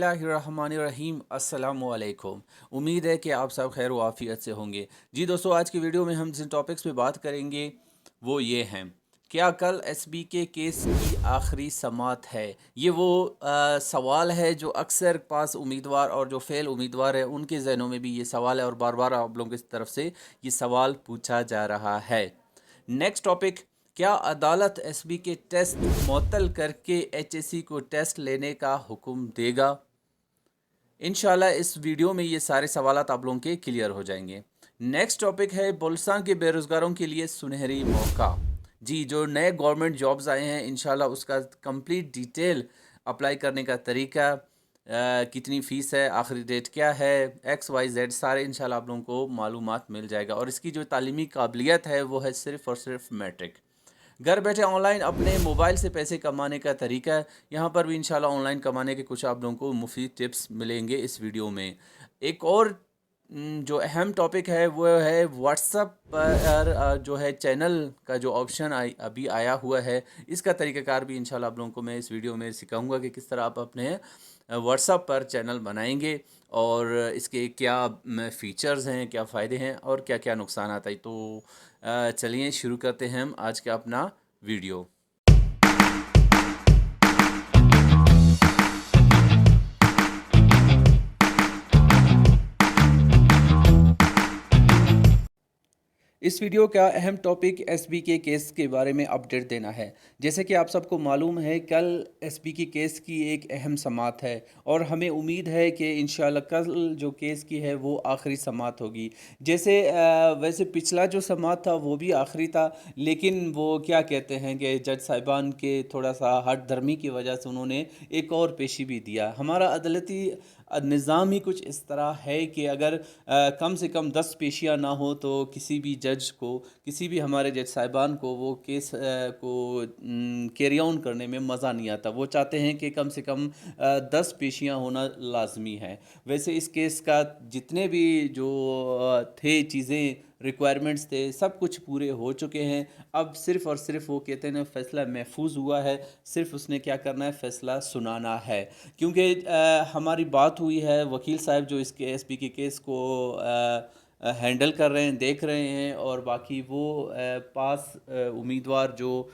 बिस्मिल्लाहिर्रहमानिर्रहीम अस्सलामुअलैकुम। उम्मीद है कि आप सब खैर वाफ़ियत से होंगे। जी दोस्तों, आज की वीडियो में हम जिन टॉपिक्स पे बात करेंगे वो ये हैं। क्या कल एसबी के केस की आखिरी समाअत है? ये वो सवाल है जो अक्सर पास उम्मीदवार और जो फेल उम्मीदवार है उनके जहनों में भी ये सवाल है, और बार बार आप लोगों की तरफ से ये सवाल पूछा जा रहा है। नेक्स्ट टॉपिक, क्या अदालत एसबी के टेस्ट मुअत्तल करके एचएससी को टेस्ट लेने का हुक्म देगा? इंशाल्लाह इस वीडियो में ये सारे सवालात आप लोगों के क्लियर हो जाएंगे। नेक्स्ट टॉपिक है बलुचिस्तान के बेरोज़गारों के लिए सुनहरी मौका। जी, जो नए गवर्नमेंट जॉब्स आए हैं इंशाल्लाह उसका कंप्लीट डिटेल अप्लाई करने का तरीका, कितनी फ़ीस है, आखिरी डेट क्या है, एक्स वाई जेड सारे इंशाल्लाह आप लोगों को मालूमात मिल जाएगा। और इसकी जो तालीमी काबिलियत है वो है सिर्फ़ और सिर्फ मैट्रिक। घर बैठे ऑनलाइन अपने मोबाइल से पैसे कमाने का तरीका है, यहाँ पर भी इंशाल्लाह ऑनलाइन कमाने के कुछ आप लोगों को मुफीद टिप्स मिलेंगे इस वीडियो में। एक और जो अहम टॉपिक है वो है व्हाट्सअप पर जो है चैनल का जो ऑप्शन अभी आया हुआ है, इसका तरीक़ाकार भी इंशाल्लाह आप लोगों को मैं इस वीडियो में सिखाऊंगा कि किस तरह आप अपने व्हाट्सअप पर चैनल बनाएंगे और इसके क्या फ़ीचर्स हैं, क्या फ़ायदे हैं और क्या क्या नुकसान आता है। तो चलिए शुरू करते हैं हम आज का अपना वीडियो। इस वीडियो का अहम टॉपिक एसबी के केस के बारे में अपडेट देना है। जैसे कि आप सबको मालूम है, कल एसबी के केस की एक अहम समाअत है और हमें उम्मीद है कि इंशाल्लाह कल जो केस की है वो आखिरी समाअत होगी। जैसे वैसे पिछला जो समाअत था वो भी आखिरी था, लेकिन वो क्या कहते हैं कि जज साहिबान के थोड़ा सा हट धर्मी की वजह से उन्होंने एक और पेशी भी दिया। हमारा अदालती निज़ाम ही कुछ इस तरह है कि अगर कम से कम 10 पेशियाँ ना हो तो किसी भी जज को, किसी भी हमारे जज साहिबान को वो केस को कैरी ऑन करने में मज़ा नहीं आता। वो चाहते हैं कि कम से कम 10 पेशियाँ होना लाजमी है। वैसे इस केस का जितने भी जो थे चीज़ें, रिक्वायरमेंट्स थे, सब कुछ पूरे हो चुके हैं। अब सिर्फ़ और सिर्फ वो कहते हैं ना, फ़ैसला महफूज हुआ है, सिर्फ उसने क्या करना है, फ़ैसला सुनाना है। क्योंकि हमारी बात हुई है, वकील साहब जो इसके एसपी के केस को हैंडल कर रहे हैं, देख रहे हैं, और बाकी वो पास उम्मीदवार जो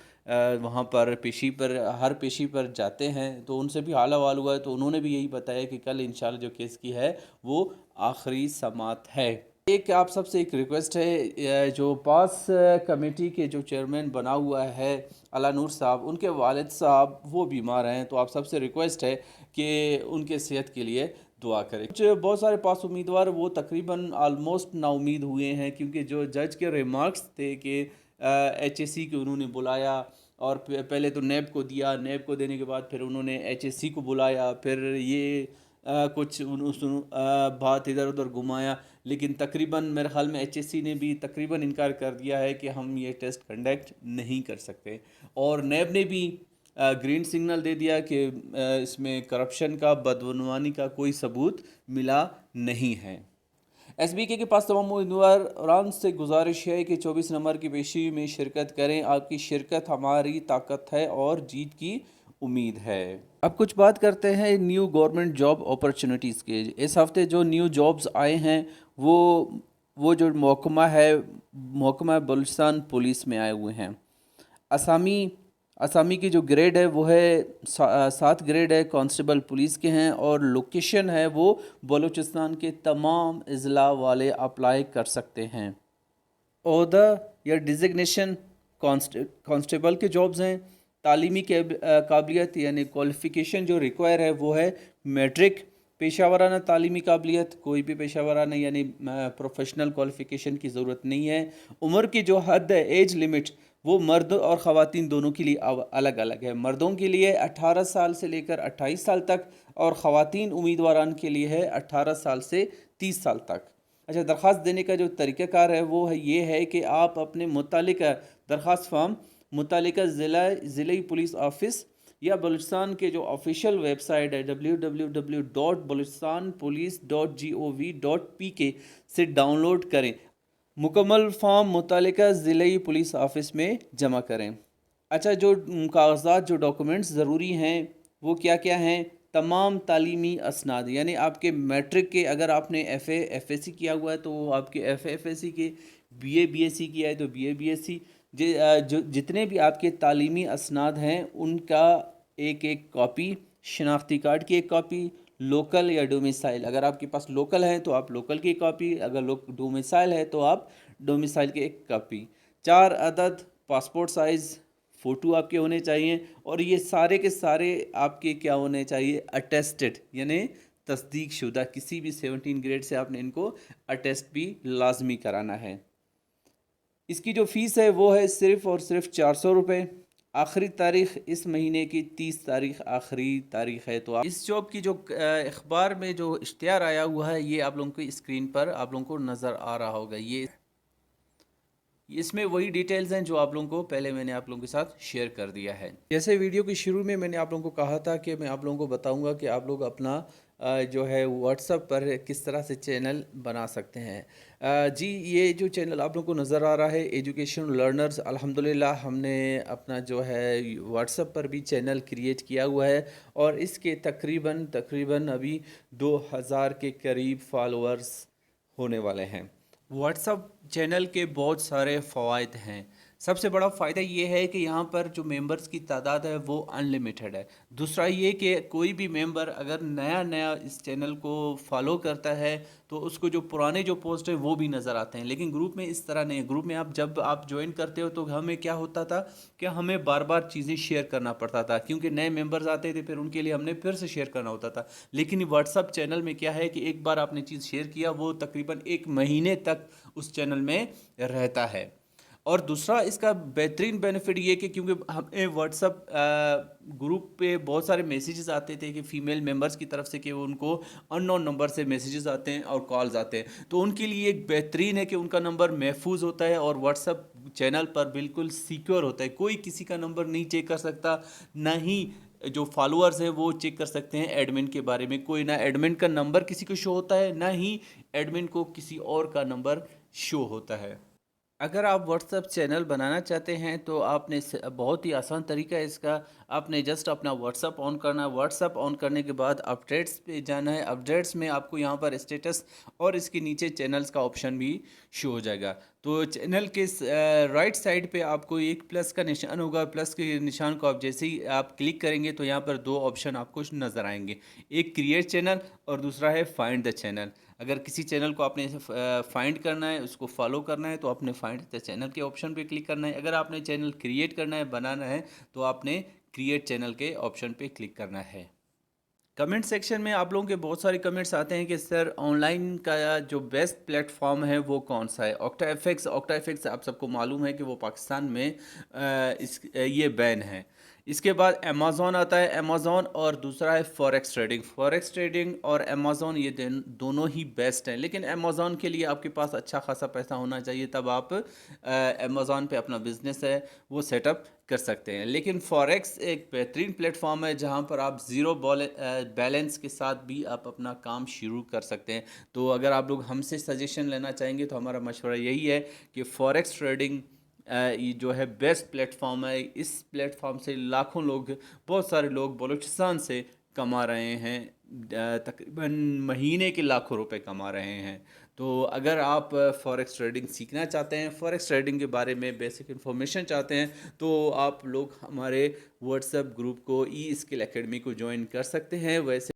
वहाँ पर पेशी पर, हर पेशी पर जाते हैं, तो उनसे भी हाल अहवाल हुआ है, तो उन्होंने भी यही बताया कि कल इंशाल्लाह जो केस की है वो आखिरी समाअत है। एक आप सबसे एक रिक्वेस्ट है, जो पास कमेटी के जो चेयरमैन बना हुआ है अला नूर साहब, उनके वालिद साहब वो बीमार हैं, तो आप सबसे रिक्वेस्ट है कि उनके सेहत के लिए दुआ करें। कुछ बहुत सारे पास उम्मीदवार वो तकरीबन आलमोस्ट नाउमीद हुए हैं, क्योंकि जो जज के रिमार्क्स थे कि एचएससी को उन्होंने बुलाया और पहले तो नेब को दिया, नेब को देने के बाद फिर उन्होंने एचएससी को बुलाया, फिर ये कुछ बात इधर उधर घुमाया, लेकिन तकरीबन मेरे ख़्याल में एचएससी ने भी तकरीबन इनकार कर दिया है कि हम ये टेस्ट कंडक्ट नहीं कर सकते, और नेब ने भी ग्रीन सिग्नल दे दिया कि इसमें करप्शन का, बदगुमानी का कोई सबूत मिला नहीं है। एसबीके के पास तमाम उम्मीदवारान से गुजारिश है कि 24 नंबर की पेशी में शिरकत करें। आपकी शिरकत हमारी ताकत है और जीत की उम्मीद है। अब कुछ बात करते हैं न्यू गवर्नमेंट जॉब अपॉर्चुनिटीज़ के। इस हफ्ते जो न्यू जॉब्स आए हैं वो जो महकमा बलूचिस्तान पुलिस में आए हुए हैं। असामी की जो ग्रेड है वो है 7 ग्रेड है, कांस्टेबल पुलिस के हैं, और लोकेशन है वो बलूचिस्तान के तमाम अजला वाले अप्लाई कर सकते हैं। ओहदा या डिजिग्नेशन कांस्टेबल के जॉब्स हैं। तालीमी काबिलियत यानी क्वालिफ़िकेशन जो रिक्वायर है वो है मैट्रिक। पेशा वराना तालीमी काबिलियत, कोई भी पेशा वराना यानी प्रोफेशनल क्वालिफ़िकेशन की ज़रूरत नहीं है। उम्र की जो हद है, एज लिमिट, वो मर्द और ख़वातीन दोनों के लिए अलग अलग है। मर्दों के लिए 18 साल से लेकर 28 साल तक, और ख़वातीन उम्मीदवारान के लिए है 18 साल से 30 साल तक। अच्छा, दरख्वास्त देने का जो तरीक़ाकार है वो है ये है कि आप अपने मुतालिका दरख्वास्त फॉर्म मुतालिका ज़िला पुलिस ऑफिस या बलूचिस्तान के जो ऑफिशियल वेबसाइट है www.balochistan.police.gov.pk से डाउनलोड करें। मुकम्मल फॉर्म मुतालिका ज़िला पुलिस ऑफिस में जमा करें। अच्छा, जो कागज़ात, जो डॉक्यूमेंट्स ज़रूरी हैं वो क्या क्या हैं? तमाम तालीमी असनाद, यानी आपके मैट्रिक के, अगर आपने एफ ए सी किया हुआ है तो वो आपके एफ ए सी के, बी ए सी किया है तो बी ए सी, जो जितने भी आपके तालीमी असनाद हैं उनका एक एक कॉपी, शनाख्ती कार्ड की एक कॉपी, लोकल या डोमिसाइल, अगर आपके पास लोकल है तो आप लोकल की कॉपी, अगर डोमिसाइल है तो आप डोमिसाइल की एक कॉपी, 4 अदद पासपोर्ट साइज़ फ़ोटो आपके होने चाहिए, और ये सारे के सारे आपके क्या होने चाहिए, अटेस्टेड, यानी तस्दीक शुदा, किसी भी 17 ग्रेड से आपने इनको अटेस्ट भी लाजमी कराना है। इसकी जो फ़ीस है वो है सिर्फ़ और सिर्फ 400 रुपये। आखिरी तारीख़ इस महीने की 30 तारीख़ आखिरी तारीख़ है। तो आप इस जॉब की जो अखबार में जो इश्तिहार आया हुआ है, ये आप लोगों की स्क्रीन पर आप लोगों को नज़र आ रहा होगा। ये इसमें वही डिटेल्स हैं जो आप लोगों को पहले मैंने आप लोगों के साथ शेयर कर दिया है। जैसे वीडियो के शुरू में मैंने आप लोगों को कहा था कि मैं आप लोगों को बताऊंगा कि आप लोग अपना जो है व्हाट्सएप पर किस तरह से चैनल बना सकते हैं। जी, ये जो चैनल आप लोगों को नज़र आ रहा है, एजुकेशन लर्नर्स, अल्हम्दुलिल्लाह हमने अपना जो है व्हाट्सएप पर भी चैनल क्रिएट किया हुआ है, और इसके तकरीबन तकरीबन अभी 2000 के करीब फॉलोअर्स होने वाले हैं। व्हाट्सअप चैनल के बहुत सारे फ़वाइद हैं। सबसे बड़ा फ़ायदा ये है कि यहाँ पर जो मेंबर्स की तादाद है वो अनलिमिटेड है। दूसरा ये कि कोई भी मेंबर अगर नया नया इस चैनल को फॉलो करता है तो उसको जो पुराने जो पोस्ट है वो भी नज़र आते हैं, लेकिन ग्रुप में इस तरह नहीं है। ग्रुप में जब आप ज्वाइन करते हो तो हमें क्या होता था कि हमें बार बार चीज़ें शेयर करना पड़ता था, क्योंकि नए मेंबर्स आते थे, फिर उनके लिए हमने फिर से शेयर करना होता था। लेकिन व्हाट्सअप चैनल में क्या है कि एक बार आपने चीज़ शेयर किया, वो तकरीबन 1 महीने तक उस चैनल में रहता है। और दूसरा इसका बेहतरीन बेनिफिट ये कि क्योंकि हमें व्हाट्सअप ग्रुप पे बहुत सारे मैसेजेस आते थे कि फ़ीमेल मेंबर्स की तरफ से कि उनको अननोन नंबर से मैसेजेस आते हैं और कॉल्स आते हैं, तो उनके लिए एक बेहतरीन है कि उनका नंबर महफूज होता है और व्हाट्सअप चैनल पर बिल्कुल सिक्योर होता है। कोई किसी का नंबर नहीं चेक कर सकता, ना ही जो फॉलोअर्स हैं वो चेक कर सकते हैं एडमिन के बारे में। कोई ना एडमिन का नंबर किसी को शो होता है, ना ही एडमिन को किसी और का नंबर शो होता है। अगर आप व्हाट्सएप चैनल बनाना चाहते हैं तो आपने बहुत ही आसान तरीका है इसका। आपने जस्ट अपना व्हाट्सएप ऑन करना है। व्हाट्सएप ऑन करने के बाद अपडेट्स पे जाना है। अपडेट्स में आपको यहाँ पर स्टेटस और इसके नीचे चैनल्स का ऑप्शन भी शो हो जाएगा। तो चैनल के राइट साइड पे आपको एक प्लस का निशान होगा। प्लस के निशान को आप जैसे ही आप क्लिक करेंगे तो यहाँ पर 2 ऑप्शन आपको नज़र आएंगे, एक क्रिएट चैनल और दूसरा है फाइंड द चैनल। अगर किसी चैनल को आपने फाइंड करना है, उसको फॉलो करना है, तो आपने फाइंड द चैनल के ऑप्शन पे क्लिक करना है। अगर आपने चैनल क्रिएट करना है, बनाना है, तो आपने क्रिएट चैनल के ऑप्शन पे क्लिक करना है। कमेंट सेक्शन में आप लोगों के बहुत सारे कमेंट्स आते हैं कि सर ऑनलाइन का जो बेस्ट प्लेटफॉर्म है वो कौन सा है। ऑक्टा एफ एक्स आप सबको मालूम है कि वो पाकिस्तान में ये बैन है। इसके बाद अमेज़ॉन आता है, अमेज़ॉन, और दूसरा है फॉरेक्स ट्रेडिंग और अमेज़ॉन, ये दोनों ही बेस्ट हैं। लेकिन अमेज़ॉन के लिए आपके पास अच्छा खासा पैसा होना चाहिए, तब आप अमेज़ॉन पे अपना बिज़नेस है वो सेटअप कर सकते हैं। लेकिन फॉरेक्स एक बेहतरीन प्लेटफॉर्म है जहां पर आप ज़ीरो बैलेंस के साथ भी आप अपना काम शुरू कर सकते हैं। तो अगर आप लोग हमसे सजेशन लेना चाहेंगे तो हमारा मशवरा यही है कि फॉरेक्स ट्रेडिंग ये जो है बेस्ट प्लेटफॉर्म है। इस प्लेटफॉर्म से लाखों लोग, बहुत सारे लोग बलूचिस्तान से कमा रहे हैं, तकरीबन महीने के लाखों रुपए कमा रहे हैं। तो अगर आप फॉरेक्स ट्रेडिंग सीखना चाहते हैं, फॉरेक्स ट्रेडिंग के बारे में बेसिक इन्फॉर्मेशन चाहते हैं, तो आप लोग हमारे व्हाट्सएप ग्रुप को ई स्किल एकेडमी को ज्वाइन कर सकते हैं। वैसे